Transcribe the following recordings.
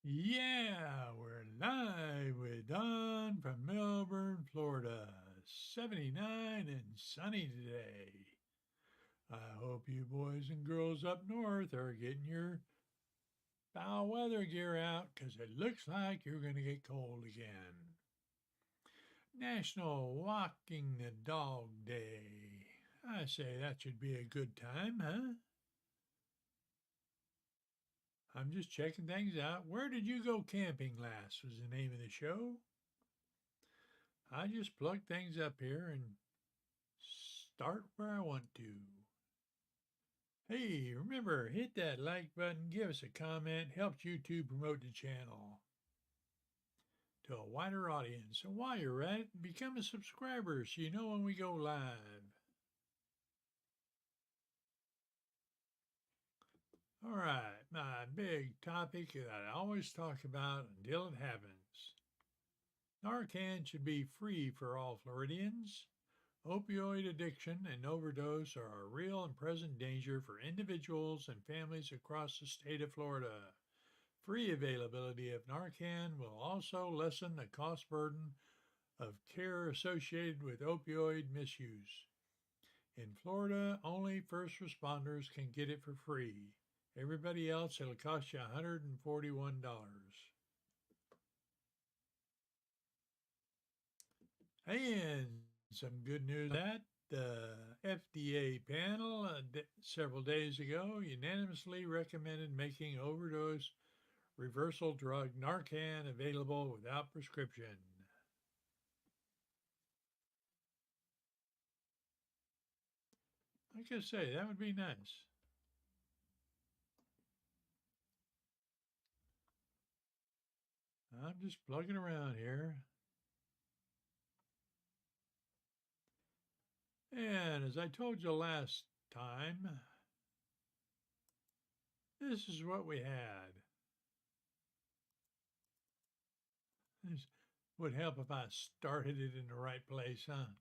Yeah, we're live with Don from Melbourne, Florida. 79 and sunny today. I hope you boys and girls up north are getting your foul weather gear out because it looks like you're going to get cold again. National Walking the Dog Day. I say that should be a good time, huh? I'm just checking things out. Where did you go camping last? Was the name of the show. I just plug things up here and start where I want to. Hey, remember, hit that like button, give us a comment, helps YouTube promote the channel to a wider audience. And while you're at it, become a subscriber so you know when we go live. All right, my big topic that I always talk about until it happens. Narcan should be free for all Floridians. Opioid addiction and overdose are a real and present danger for individuals and families across the state of Florida. Free availability of Narcan will also lessen the cost burden of care associated with opioid misuse. In Florida, only first responders can get it for free. Everybody else, it'll cost you $141. And some good news that the FDA panel several days ago unanimously recommended making overdose reversal drug Narcan available without prescription. Like I say, that would be nice. I'm just plugging around here. And as I told you last time, this is what we had. This would help if I started it in the right place, huh?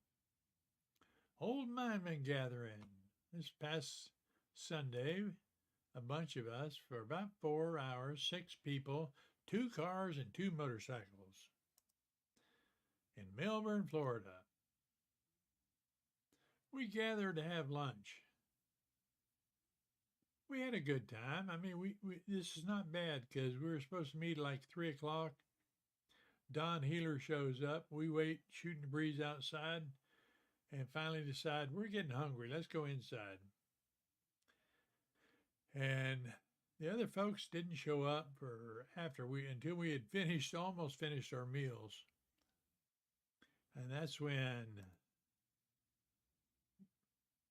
Old Mindman gathering this past Sunday. A bunch of us for about 4 hours, 6 people, 2 cars, and 2 motorcycles in Melbourne, Florida. We gathered to have lunch. We had a good time. I mean, this is not bad because we were supposed to meet like 3 o'clock. Don Healer shows up. We wait, shooting the breeze outside, and finally decide we're getting hungry. Let's go inside. And the other folks didn't show up for until we had almost finished our meals. And that's when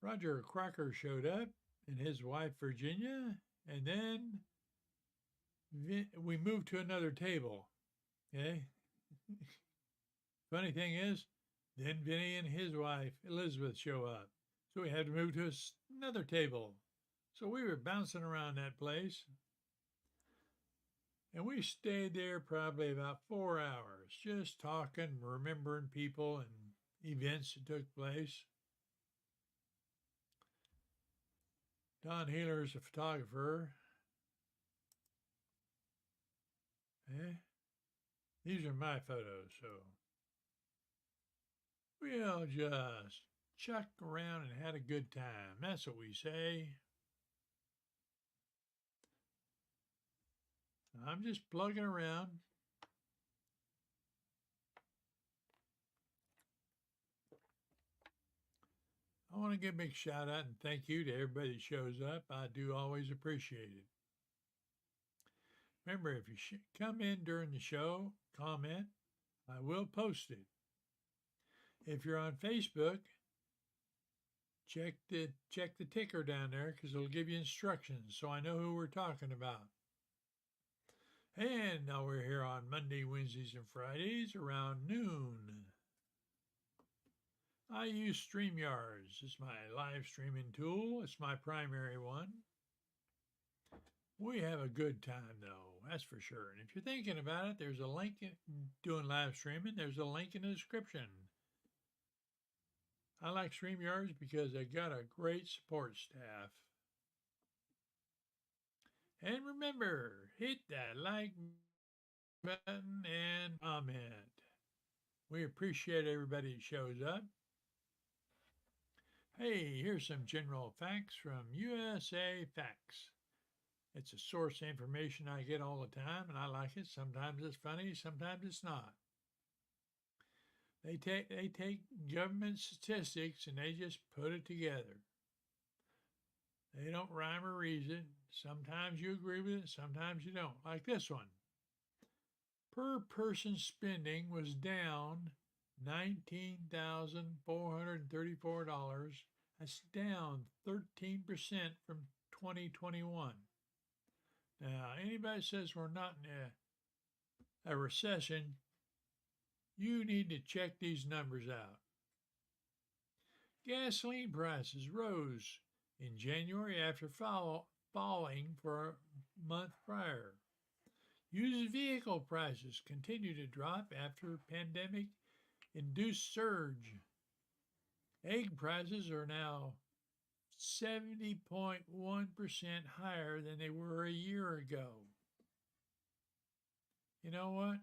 Roger Crocker showed up and his wife Virginia, and then we moved to another table. Okay. Funny thing is, then Vinny and his wife Elizabeth show up, so we had to move to another table. So we were bouncing around that place, and we stayed there probably about 4 hours, just talking, remembering people and events that took place. Don Healer is a photographer. These are my photos, so we'll just chuck around and had a good time. That's what we say. I'm just plugging around. I want to give a big shout out and thank you to everybody that shows up. I do always appreciate it. Remember, if you come in during the show, comment, I will post it. If you're on Facebook, check the ticker down there because it'll give you instructions so I know who we're talking about. And now we're here on Monday, Wednesdays, and Fridays around noon. I use Streamyards. It's my live streaming tool. It's my primary one. We have a good time, though, that's for sure. And if you're thinking about it, there's a link doing live streaming. There's a link in the description. I like Streamyards because they got a great support staff. And remember, hit that like button and comment. We appreciate everybody who shows up. Hey, here's some general facts from USA Facts. It's a source of information I get all the time, and I like it. Sometimes it's funny, sometimes it's not. They take government statistics and they just put it together. They don't rhyme or reason. Sometimes you agree with it, sometimes you don't. Like this one. Per person spending was down $19,434. That's down 13% from 2021. Now, anybody says we're not in a recession, you need to check these numbers out. Gasoline prices rose in January after falling for a month prior. Used vehicle prices continue to drop after pandemic-induced surge. Egg prices are now 70.1% higher than they were a year ago. You know what?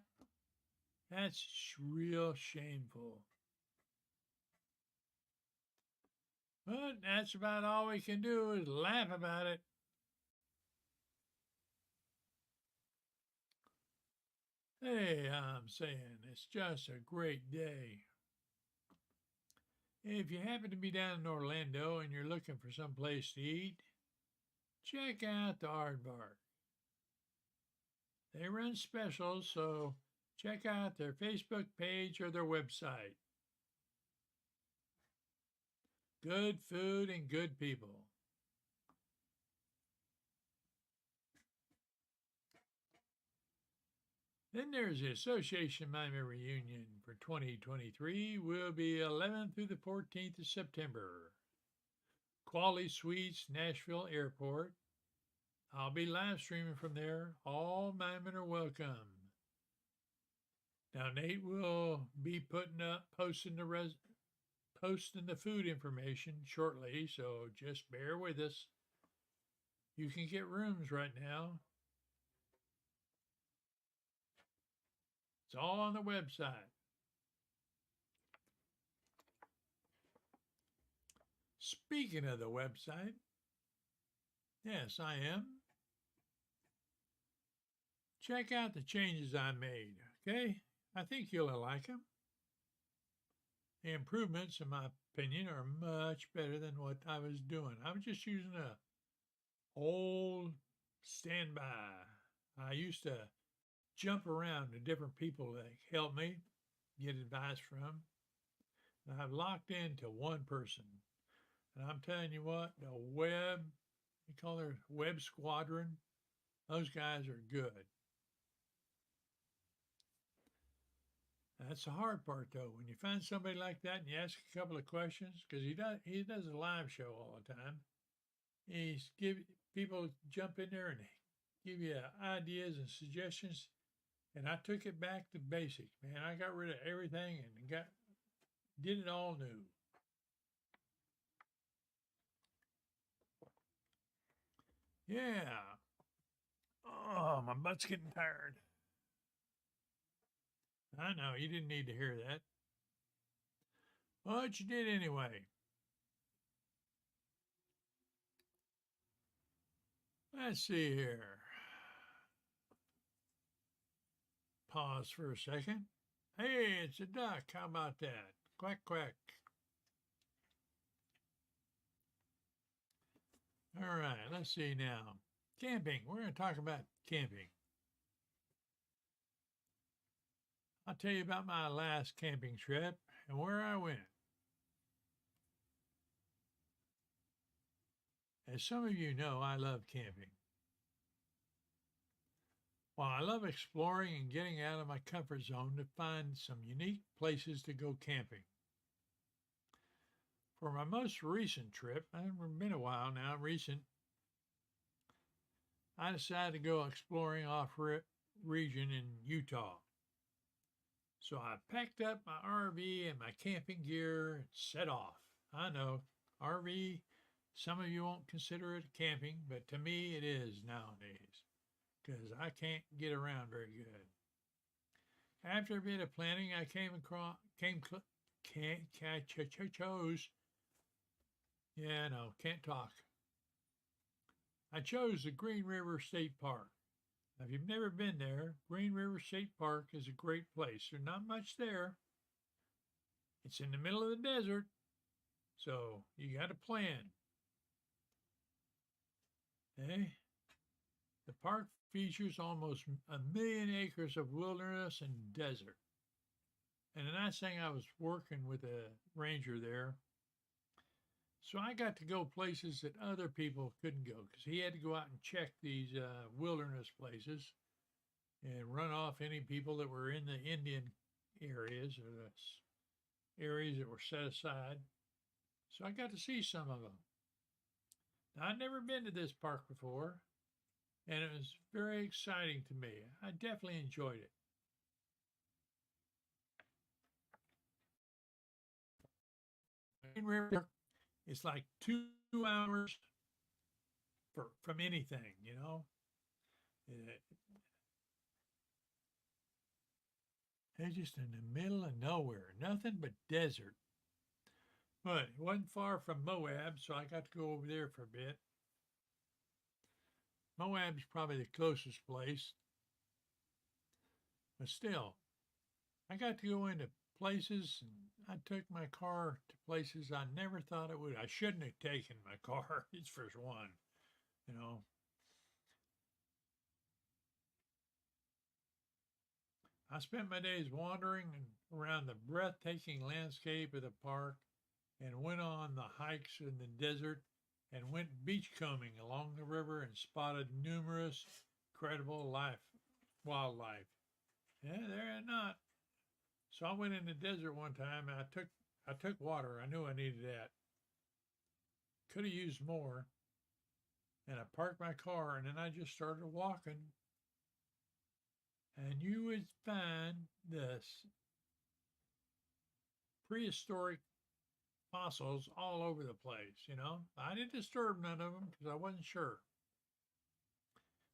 That's real shameful. But that's about all we can do is laugh about it. Hey, I'm saying it's just a great day. If you happen to be down in Orlando and you're looking for some place to eat, check out the Aardvark. They run specials, so check out their Facebook page or their website. Good food and good people. Then there's the Association Miami Reunion for 2023. Will be 11th through the 14th of September. Quality Suites, Nashville Airport. I'll be live streaming from there. All Miami are welcome. Now Nate will be posting the food information shortly, so just bear with us. You can get rooms right now. It's all on the website. Speaking of the website, yes, I am. Check out the changes I made, okay? I think you'll like them. The improvements, in my opinion, are much better than what I was doing. I was just using a old standby. I used to jump around to different people that help me get advice from. And I've locked into one person. And I'm telling you what, they call their web squadron, those guys are good. That's the hard part, though. When you find somebody like that and you ask a couple of questions, because he does a live show all the time. People jump in there and give you ideas and suggestions. And I took it back to basic, man. I got rid of everything and did it all new. Yeah. Oh, my butt's getting tired. I know, you didn't need to hear that. But you did anyway. Let's see here. Pause for a second. Hey, it's a duck. How about that? Quack, quack. All right, let's see now. Camping. We're going to talk about camping. I'll tell you about my last camping trip and where I went. As some of you know, I love camping. While I love exploring and getting out of my comfort zone to find some unique places to go camping. For my most recent trip, it's been a while now, I decided to go exploring off-region in Utah. So I packed up my RV and my camping gear and set off. I know, RV, some of you won't consider it camping, but to me it is nowadays because I can't get around very good. After a bit of planning, I chose. Yeah, no, can't talk. I chose the Green River State Park. Now, if you've never been there, Green River State Park is a great place. There's not much there. It's in the middle of the desert, so you got to plan. Okay? The park features almost 1,000,000 acres of wilderness and desert. And the nice thing, I was working with a ranger there, so I got to go places that other people couldn't go because he had to go out and check these wilderness places and run off any people that were in the Indian areas or the areas that were set aside. So I got to see some of them. Now, I'd never been to this park before, and it was very exciting to me. I definitely enjoyed it. Green River, it's like 2 hours from anything, you know. It's just in the middle of nowhere, nothing but desert. But it wasn't far from Moab, so I got to go over there for a bit. Moab's probably the closest place. But still, I got to go into places, and I took my car to places I never thought it would. I shouldn't have taken my car, it's for one, you know. I spent my days wandering around the breathtaking landscape of the park and went on the hikes in the desert and went beachcombing along the river and spotted numerous incredible wildlife. Yeah, there and not. So I went in the desert one time and I took water. I knew I needed that. Could have used more. And I parked my car and then I just started walking. And you would find this prehistoric fossils all over the place, you know. I didn't disturb none of them because I wasn't sure.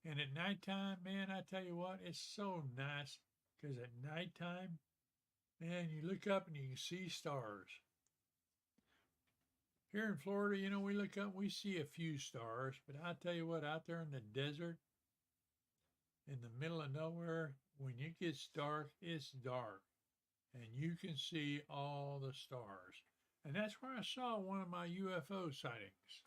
And at nighttime, man, I tell you what, it's so nice because at nighttime, man, you look up and you can see stars. Here in Florida, you know, we look up, we see a few stars, but I tell you what, out there in the desert, in the middle of nowhere, when it gets dark, it's dark. And you can see all the stars. And that's where I saw one of my UFO sightings.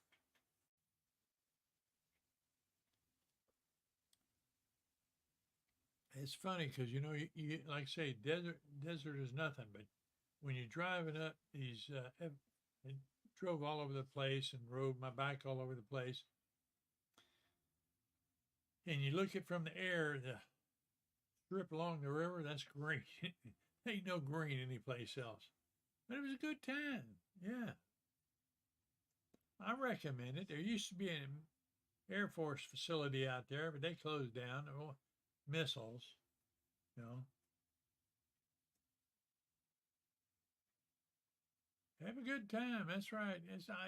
It's funny because, you know, you like I say, desert is nothing, but when you're driving up these, I drove all over the place and rode my bike all over the place. And you look at from the air, the strip along the river, that's green. Ain't no green anyplace else. But it was a good time. Yeah. I recommend it. There used to be an Air Force facility out there, but they closed down. Oh, missiles, you know. Have a good time. That's right.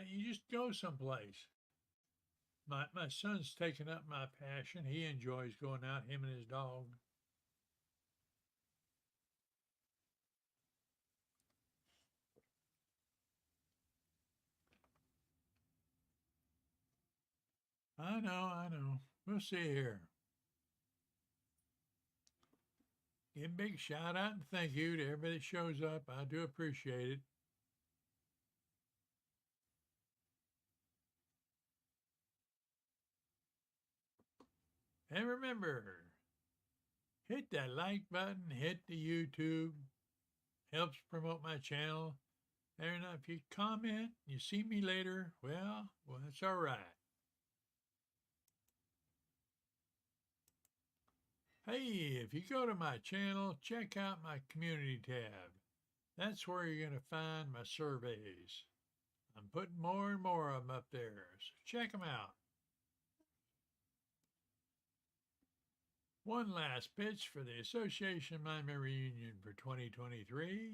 You just go someplace. My son's taken up my passion. He enjoys going out, him and his dog. I know. We'll see here. Give a big shout out and thank you to everybody that shows up. I do appreciate it. And remember, hit that like button, hit the YouTube. Helps promote my channel. And if you comment, you see me later, well, that's all right. Hey, if you go to my channel, check out my community tab. That's where you're going to find my surveys. I'm putting more and more of them up there, so check them out. One last pitch for the Association Miami Reunion for 2023.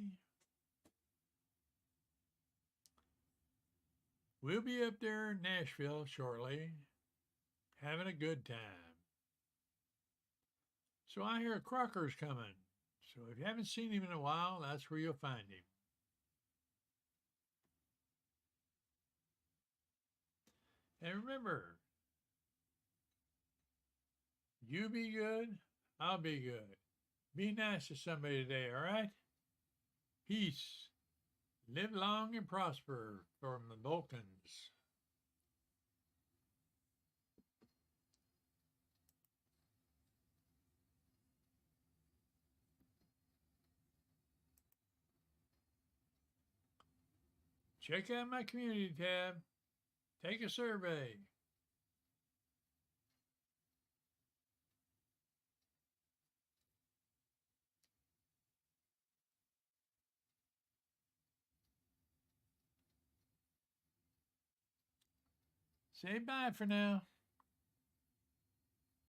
We'll be up there in Nashville shortly, having a good time. So I hear Crocker's coming. So if you haven't seen him in a while, that's where you'll find him. And remember, you be good, I'll be good. Be nice to somebody today, all right? Peace. Live long and prosper from the Vulcans. Check out my community tab. Take a survey. Say bye for now.